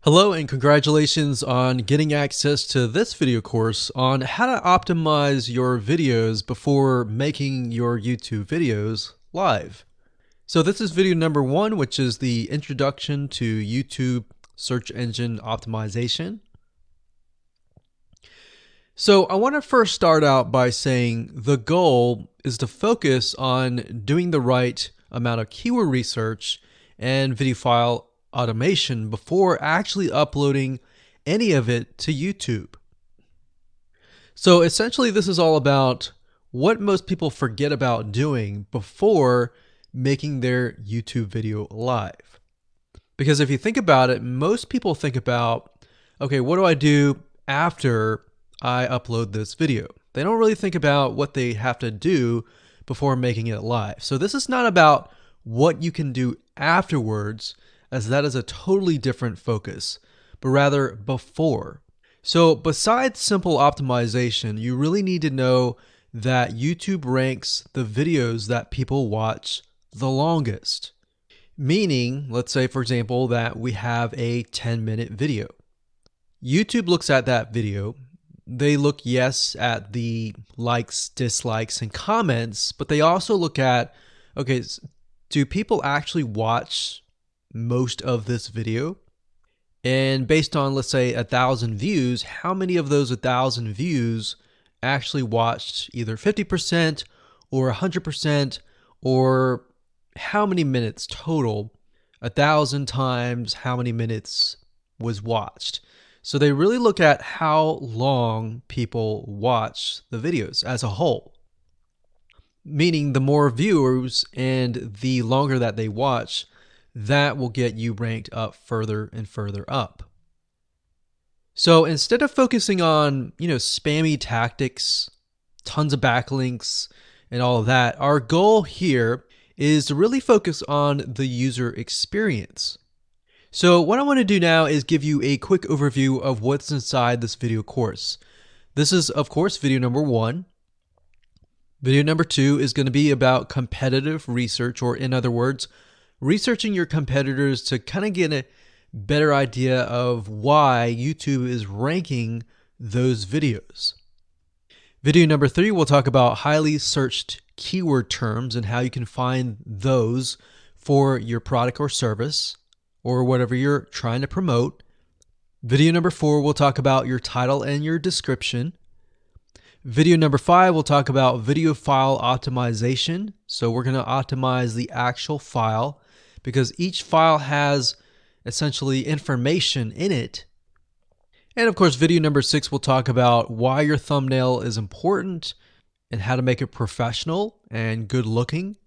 Hello and congratulations on getting access to this video course on how to optimize your videos before making your YouTube videos live. So this is video number 1, which is the introduction to YouTube search engine optimization. So I want to first start out by saying the goal is to focus on doing the right amount of keyword research and video file automation before actually uploading any of it to YouTube. So essentially this is all about what most people forget about doing before making their YouTube video live. Because if you think about it, most people think about, okay, what do I do after I upload this video? They don't really think about what they have to do before making it live. So this is not about what you can do afterwards, as that is a totally different focus, but rather before. So besides simple optimization, you really need to know that YouTube ranks the videos that people watch the longest. Meaning, let's say for example that we have a 10-minute video. YouTube looks at that video. They look, yes, at the likes, dislikes, and comments, but they also look at, okay, do people actually watch most of this video? And based on, let's say, 1,000 views, how many of those 1,000 views actually watched either 50% or 100%, or how many minutes total? 1,000 times how many minutes was watched. So they really look at how long people watch the videos as a whole. Meaning the more viewers and the longer that they watch, that will get you ranked up further and further up. So instead of focusing on, spammy tactics, tons of backlinks, and all of that, our goal here is to really focus on the user experience. So what I want to do now is give you a quick overview of what's inside this video course. This is, of course, video number 1. Video number 2 is going to be about competitive research, or in other words, researching your competitors to kind of get a better idea of why YouTube is ranking those videos. Video number 3, we'll talk about highly searched keyword terms and how you can find those for your product or service or whatever you're trying to promote. Video number 4, we'll talk about your title and your description. Video number 5, we'll talk about video file optimization. So we're going to optimize the actual file, because each file has essentially information in it. And of course, video number 6 will talk about why your thumbnail is important and how to make it professional and good looking.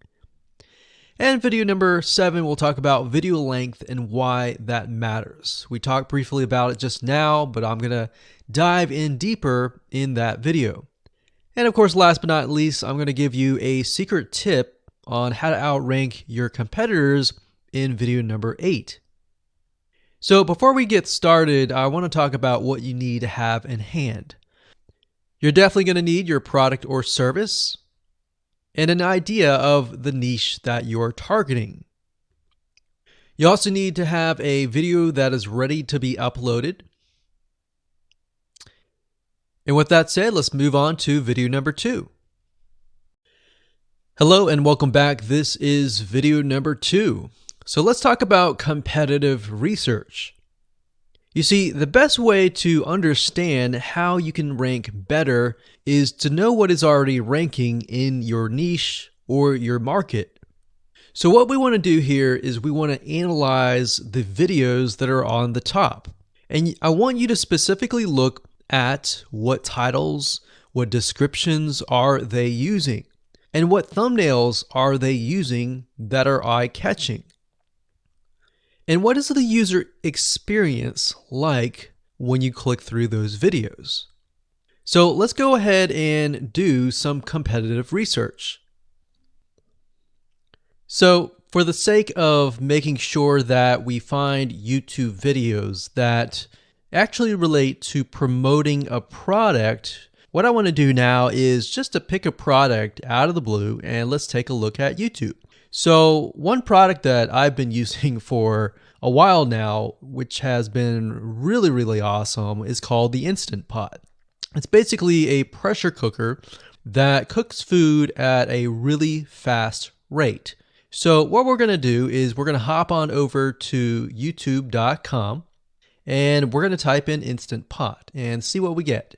And video number 7 will talk about video length and why that matters. We talked briefly about it just now, but I'm going to dive in deeper in that video. And of course, last but not least, I'm going to give you a secret tip on how to outrank your competitors in video number 8. So before we get started, I want to talk about what you need to have in hand. You're definitely going to need your product or service and an idea of the niche that you're targeting. You also need to have a video that is ready to be uploaded. And with that said, let's move on to video number 2. Hello and welcome back. This is video number 2. So let's talk about competitive research. You see, the best way to understand how you can rank better is to know what is already ranking in your niche or your market. So what we want to do here is we want to analyze the videos that are on the top. And I want you to specifically look at what titles, what descriptions are they using, and what thumbnails are they using that are eye-catching. And what is the user experience like when you click through those videos? So let's go ahead and do some competitive research. So for the sake of making sure that we find YouTube videos that actually relate to promoting a product, what I want to do now is just to pick a product out of the blue and let's take a look at YouTube. So one product that I've been using for a while now, which has been really, really awesome, is called the Instant Pot. It's basically a pressure cooker that cooks food at a really fast rate. So what we're going to do is we're going to hop on over to youtube.com and we're going to type in Instant Pot and see what we get.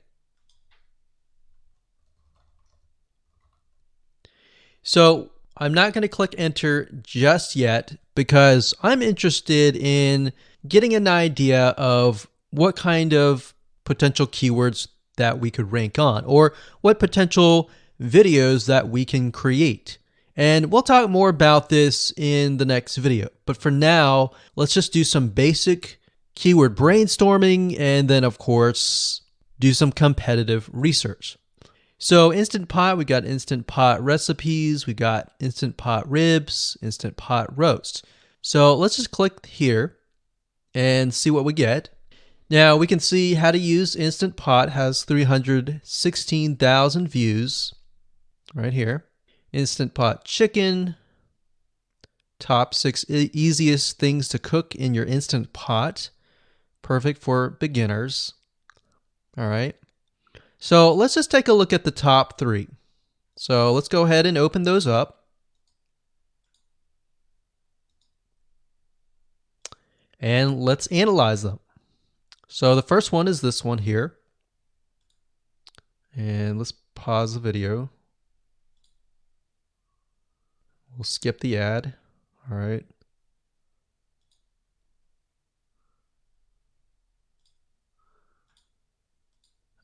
So I'm not going to click enter just yet because I'm interested in getting an idea of what kind of potential keywords that we could rank on, or what potential videos that we can create. And we'll talk more about this in the next video. But for now, let's just do some basic keyword brainstorming and then, of course, do some competitive research. So Instant Pot, we got Instant Pot recipes, we got Instant Pot ribs, Instant Pot roast. So let's just click here and see what we get. Now we can see how to use Instant Pot has 316,000 views right here. Instant Pot chicken, top 6 easiest things to cook in your Instant Pot. Perfect for beginners. All right. So let's just take a look at the top 3. So let's go ahead and open those up. And let's analyze them. So the first one is this one here. And let's pause the video. We'll skip the ad. All right.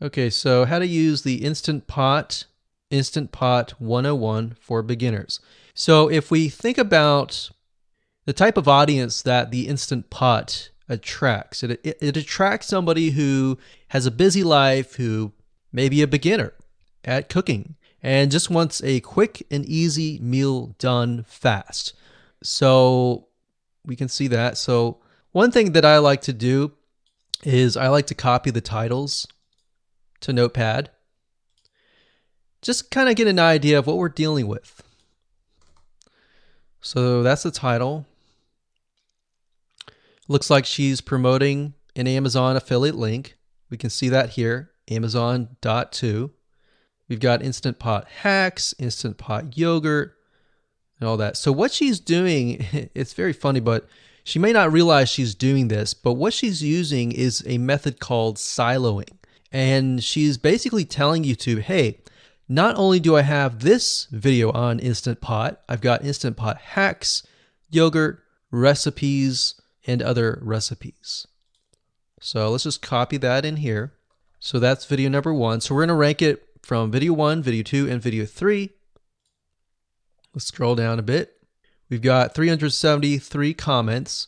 Okay, so how to use the Instant Pot 101 for beginners. So if we think about the type of audience that the Instant Pot attracts, it attracts somebody who has a busy life, who may be a beginner at cooking and just wants a quick and easy meal done fast. So we can see that. So one thing that I like to do is I like to copy the titles to Notepad. Just kind of get an idea of what we're dealing with. So that's the title. Looks like she's promoting an Amazon affiliate link. We can see that here, Amazon.to. We've got Instant Pot hacks, Instant Pot yogurt, and all that. So what she's doing, it's very funny, but she may not realize she's doing this, but what she's using is a method called siloing. And she's basically telling YouTube, hey, not only do I have this video on Instant Pot, I've got Instant Pot hacks, yogurt, recipes, and other recipes. So let's just copy that in here. So that's video number 1. So we're going to rank it from video 1, video 2, and video 3. Let's scroll down a bit. We've got 373 comments.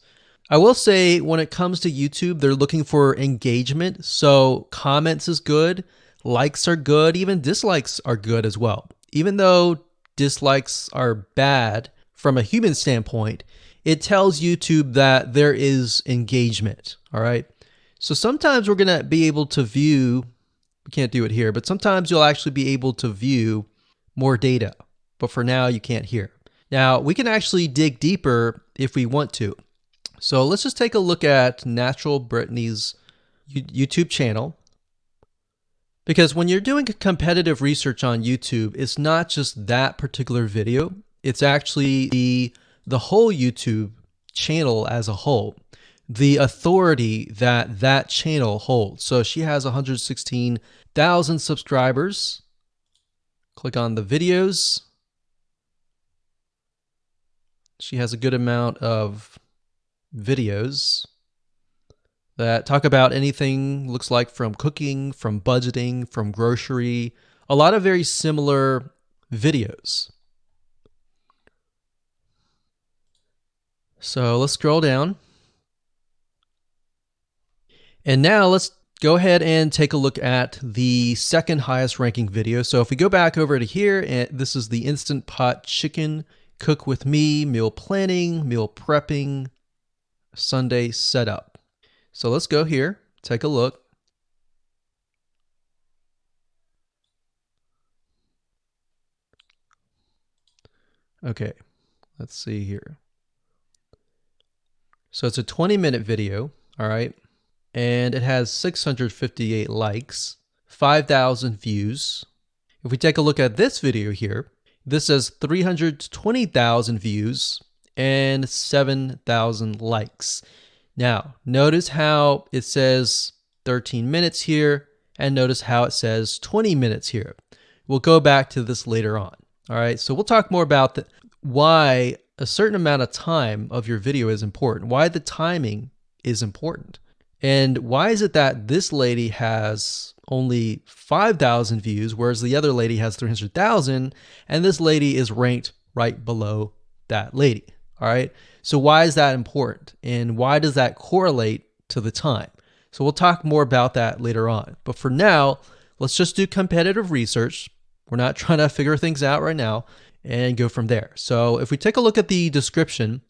I will say when it comes to YouTube, they're looking for engagement. So comments is good, likes are good, even dislikes are good as well. Even though dislikes are bad from a human standpoint, it tells YouTube that there is engagement. All right. So sometimes we're going to be able to view, we can't do it here, but sometimes you'll actually be able to view more data. But for now, you can't hear. Now, we can actually dig deeper if we want to. So let's just take a look at Natural Brittany's YouTube channel. Because when you're doing competitive research on YouTube, it's not just that particular video. It's actually the whole YouTube channel as a whole, the authority that that channel holds. So she has 116,000 subscribers. Click on the videos. She has a good amount of videos that talk about anything, looks like from cooking, from budgeting, from grocery, a lot of very similar videos. So let's scroll down. And now let's go ahead and take a look at the second highest ranking video. So if we go back over to here, and this is the Instant Pot chicken, cook with me, meal planning, meal prepping, Sunday setup. So let's go here, take a look. Okay, let's see here. So it's a 20-minute video, all right? And it has 658 likes, 5,000 views. If we take a look at this video here, this has 320,000 views and 7,000 likes. Now, notice how it says 13 minutes here, and notice how it says 20 minutes here. We'll go back to this later on. All right, so we'll talk more about why a certain amount of time of your video is important, why the timing is important. And why is it that this lady has only 5,000 views, whereas the other lady has 300,000, and this lady is ranked right below that lady? All right, so why is that important? And why does that correlate to the time? So we'll talk more about that later on. But for now, let's just do competitive research. We're not trying to figure things out right now, and go from there. So if we take a look at the description,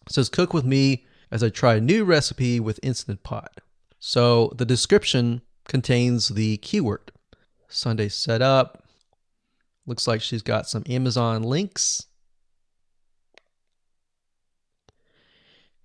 it says cook with me as I try a new recipe with Instant Pot. So the description contains the keyword. Sunday setup. Looks like she's got some Amazon links.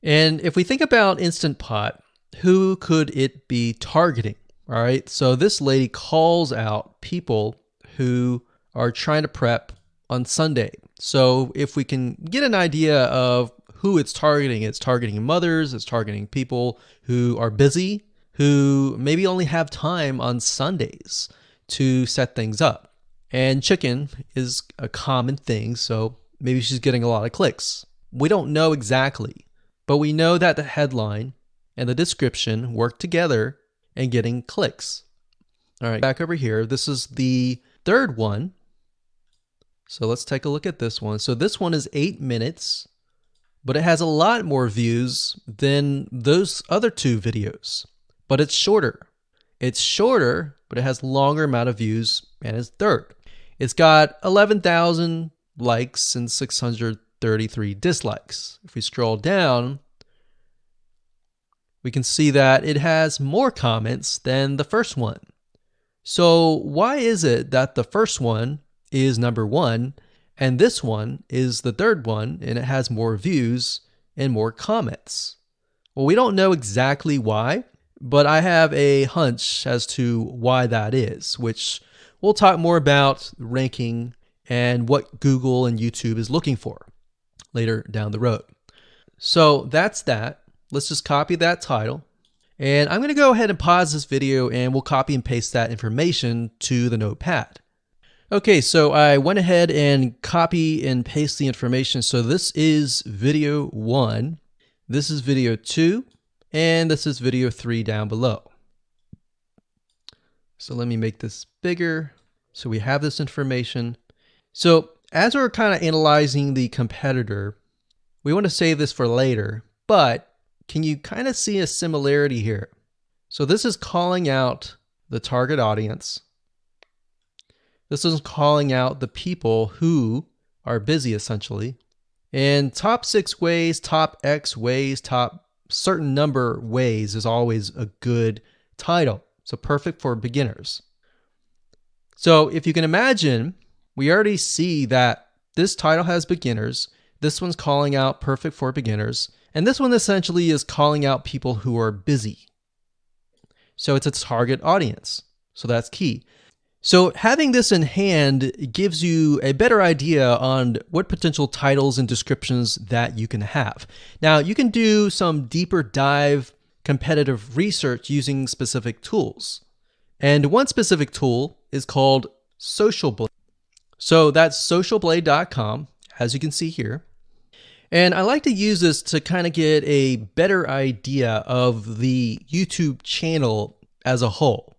And if we think about Instant Pot, who could it be targeting? All right, so this lady calls out people who are trying to prep on Sunday. So if we can get an idea of who it's targeting mothers, it's targeting people who are busy, who maybe only have time on Sundays to set things up. And chicken is a common thing, so maybe she's getting a lot of clicks. We don't know exactly, but we know that the headline and the description work together and getting clicks. All right, back over here, this is the third one. So let's take a look at this one. So this one is 8 minutes, but it has a lot more views than those other two videos, but it's shorter. It's shorter, but it has longer amount of views, and it's third. It's got 11,000 likes and 633 dislikes. If we scroll down, we can see that it has more comments than the first one. So why is it that the first one is number one and this one is the third one and it has more views and more comments? Well, we don't know exactly why, but I have a hunch as to why that is, which we'll talk more about ranking and what Google and YouTube is looking for later down the road. So that's that. Let's just copy that title. And I'm going to go ahead and pause this video and we'll copy and paste that information to the notepad. Okay, so I went ahead and copy and paste the information. So this is video 1, this is video 2, and this is video 3 down below. So let me make this bigger. So we have this information. So as we're kind of analyzing the competitor, we want to save this for later, but can you kind of see a similarity here? So this is calling out the target audience. This is calling out the people who are busy, essentially. And top 6 ways, top X ways, top certain number ways is always a good title. So perfect for beginners. So if you can imagine, we already see that this title has beginners. This one's calling out perfect for beginners. And this one essentially is calling out people who are busy. So it's a target audience. So that's key. So having this in hand gives you a better idea on what potential titles and descriptions that you can have. Now, you can do some deeper dive competitive research using specific tools. And one specific tool is called Social Blade. So that's socialblade.com, as you can see here. And I like to use this to kind of get a better idea of the YouTube channel as a whole.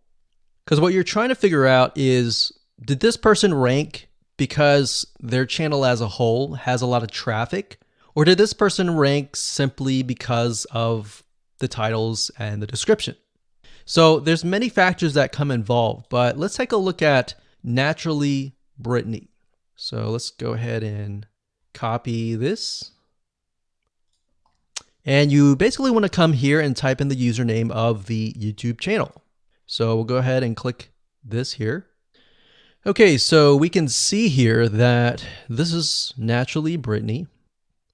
Because what you're trying to figure out is, did this person rank because their channel as a whole has a lot of traffic? Or did this person rank simply because of the titles and the description? So there's many factors that come involved, but let's take a look at Naturally Brittany. So let's go ahead and copy this. And you basically want to come here and type in the username of the YouTube channel. So we'll go ahead and click this here. Okay, so we can see here that this is Naturally Brittany,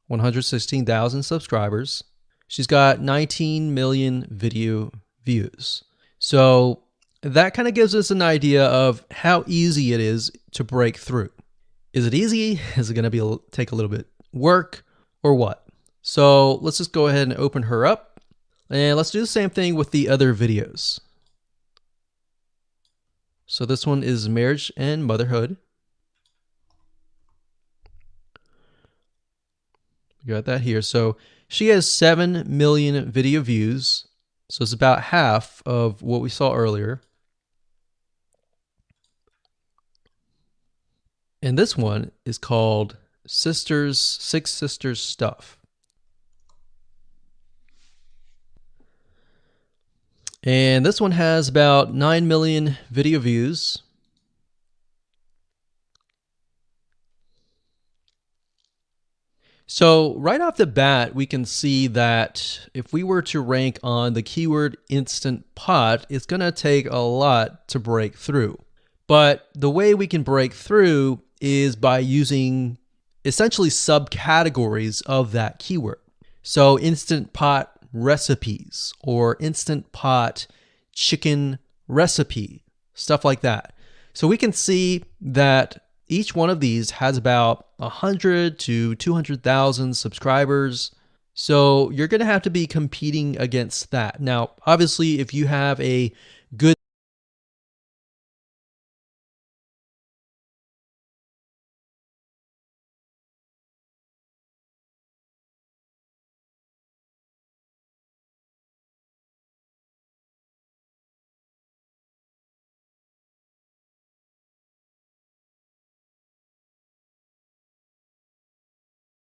116,000 subscribers. She's got 19 million video views. So that kind of gives us an idea of how easy it is to break through. Is it easy? Is it going to take a little bit work or what? So let's just go ahead and open her up, and let's do the same thing with the other videos. So this one is marriage and motherhood. We got that here. So she has 7 million video views. So it's about half of what we saw earlier. And this one is called Six Sisters Stuff. And this one has about 9 million video views. So right off the bat, we can see that if we were to rank on the keyword Instant Pot, it's going to take a lot to break through. But the way we can break through is by using essentially subcategories of that keyword. So Instant Pot recipes or Instant Pot chicken recipe, stuff like that. So we can see that each one of these has about 100 to 200,000 subscribers. So you're going to have to be competing against that. Now, obviously, if you have a